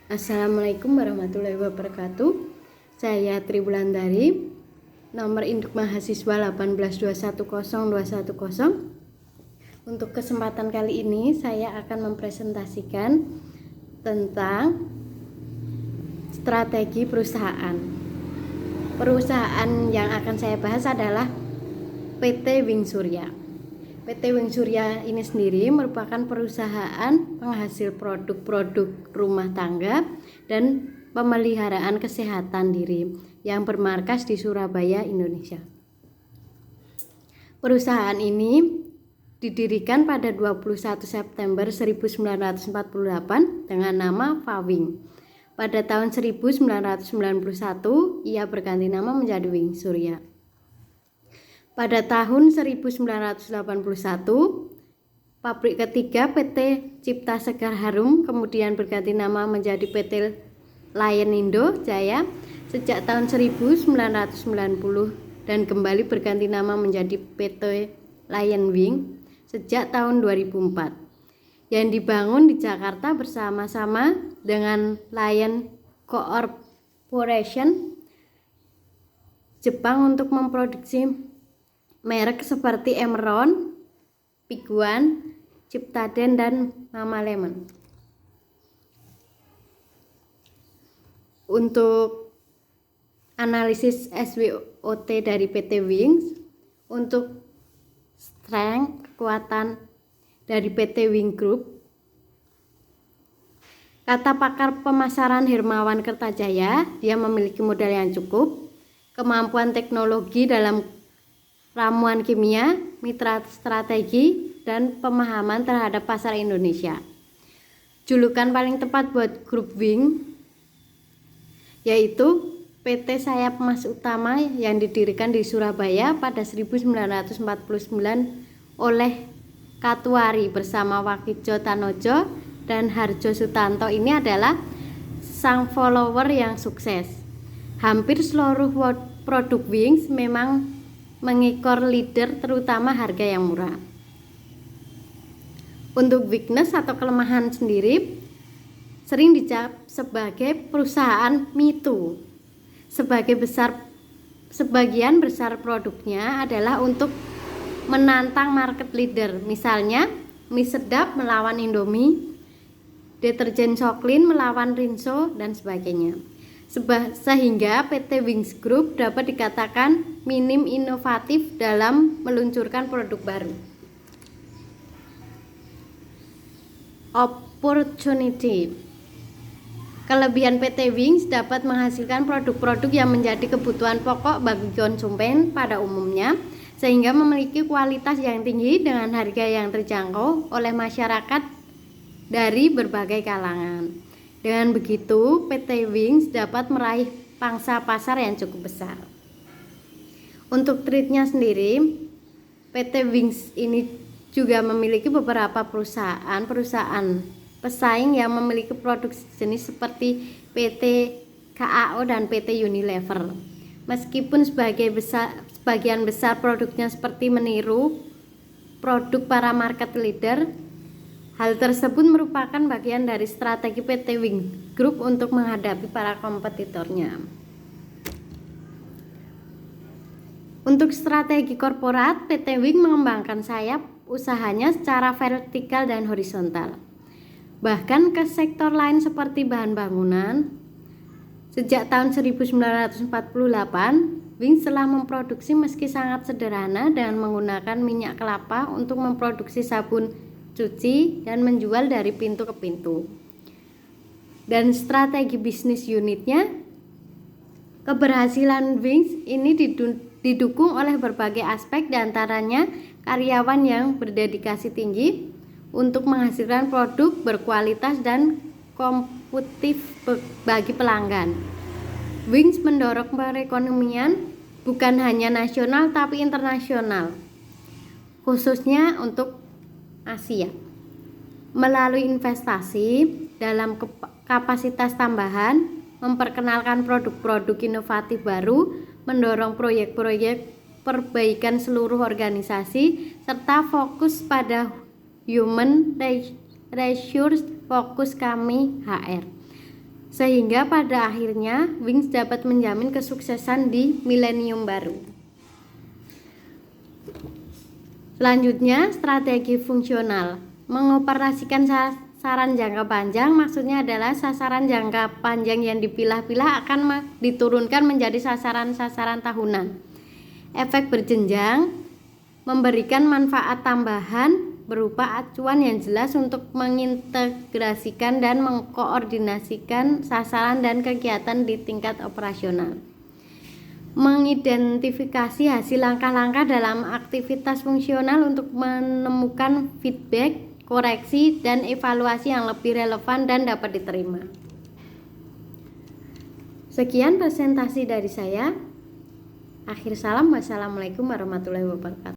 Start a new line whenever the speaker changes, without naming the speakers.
Assalamualaikum warahmatullahi wabarakatuh. Saya Tri Wulandari, nomor induk mahasiswa 182102110. Untuk kesempatan kali ini saya akan mempresentasikan tentang strategi perusahaan. Perusahaan yang akan saya bahas adalah PT Wing Surya. PT Wing Surya ini sendiri merupakan perusahaan penghasil produk-produk rumah tangga dan pemeliharaan kesehatan diri yang bermarkas di Surabaya, Indonesia. Perusahaan ini didirikan pada 21 September 1948 dengan nama Fawing. Pada tahun 1991 ia berganti nama menjadi Wing Surya. Pada tahun 1981, pabrik ketiga PT Cipta Segar Harum kemudian berganti nama menjadi PT Lion Indo Jaya sejak tahun 1990 dan kembali berganti nama menjadi PT Lion Wing sejak tahun 2004 yang dibangun di Jakarta bersama-sama dengan Lion Corporation Jepang untuk memproduksi merek seperti Emerald, Piguan, Ciptaden, dan Mama Lemon. Untuk analisis SWOT dari PT Wings, untuk strength, kekuatan dari PT Wing Group, kata pakar pemasaran Hermawan Kertajaya, dia memiliki modal yang cukup, kemampuan teknologi dalam ramuan kimia, mitra strategi, dan pemahaman terhadap pasar Indonesia. Julukan paling tepat buat grup Wing yaitu PT Sayap Emas Utama yang didirikan di Surabaya pada 1949 oleh Katuari bersama Wakijo Tanojo dan Harjo Sutanto. Ini adalah sang follower yang sukses. Hampir seluruh produk Wings memang mengikor leader, terutama harga yang murah. Untuk weakness atau kelemahan sendiri sering dicap sebagai perusahaan me too. Sebagian besar produknya adalah untuk menantang market leader. Misalnya mie sedap melawan Indomie, deterjen Soklin melawan Rinso, dan sebagainya. Sehingga PT Wings Group dapat dikatakan minim inovatif dalam meluncurkan produk baru. Opportunity. Kelebihan PT Wings dapat menghasilkan produk-produk yang menjadi kebutuhan pokok bagi konsumen pada umumnya, sehingga memiliki kualitas yang tinggi dengan harga yang terjangkau oleh masyarakat dari berbagai kalangan. Dengan begitu, PT Wings dapat meraih pangsa pasar yang cukup besar. Untuk trade-nya sendiri, PT Wings ini juga memiliki beberapa perusahaan pesaing yang memiliki produk jenis seperti PT KAO dan PT Unilever. Meskipun sebagian besar produknya seperti meniru produk para market leader, hal tersebut merupakan bagian dari strategi PT Wing Group untuk menghadapi para kompetitornya. Untuk strategi korporat, PT Wing mengembangkan sayap usahanya secara vertikal dan horizontal, bahkan ke sektor lain seperti bahan bangunan. Sejak tahun 1948, Wing telah memproduksi meski sangat sederhana dengan menggunakan minyak kelapa untuk memproduksi sabun cuci dan menjual dari pintu ke pintu. Dan strategi bisnis unitnya, keberhasilan Wings ini didukung oleh berbagai aspek, diantaranya karyawan yang berdedikasi tinggi untuk menghasilkan produk berkualitas dan kompetitif bagi pelanggan. Wings mendorong perekonomian bukan hanya nasional tapi internasional, khususnya untuk Asia, melalui investasi dalam kapasitas tambahan, memperkenalkan produk-produk inovatif baru, mendorong proyek-proyek perbaikan seluruh organisasi, serta fokus pada human resource, fokus kami HR. sehingga pada akhirnya Wings dapat menjamin kesuksesan di milenium baru. Selanjutnya, strategi fungsional. Mengoperasikan sasaran jangka panjang maksudnya adalah sasaran jangka panjang yang dipilah-pilah akan diturunkan menjadi sasaran-sasaran tahunan. Efek berjenjang memberikan manfaat tambahan berupa acuan yang jelas untuk mengintegrasikan dan mengkoordinasikan sasaran dan kegiatan di tingkat operasional. Mengidentifikasi hasil langkah-langkah dalam aktivitas fungsional untuk menemukan feedback, koreksi, dan evaluasi yang lebih relevan dan dapat diterima. Sekian presentasi dari saya. Akhir salam, wassalamualaikum warahmatullahi wabarakatuh.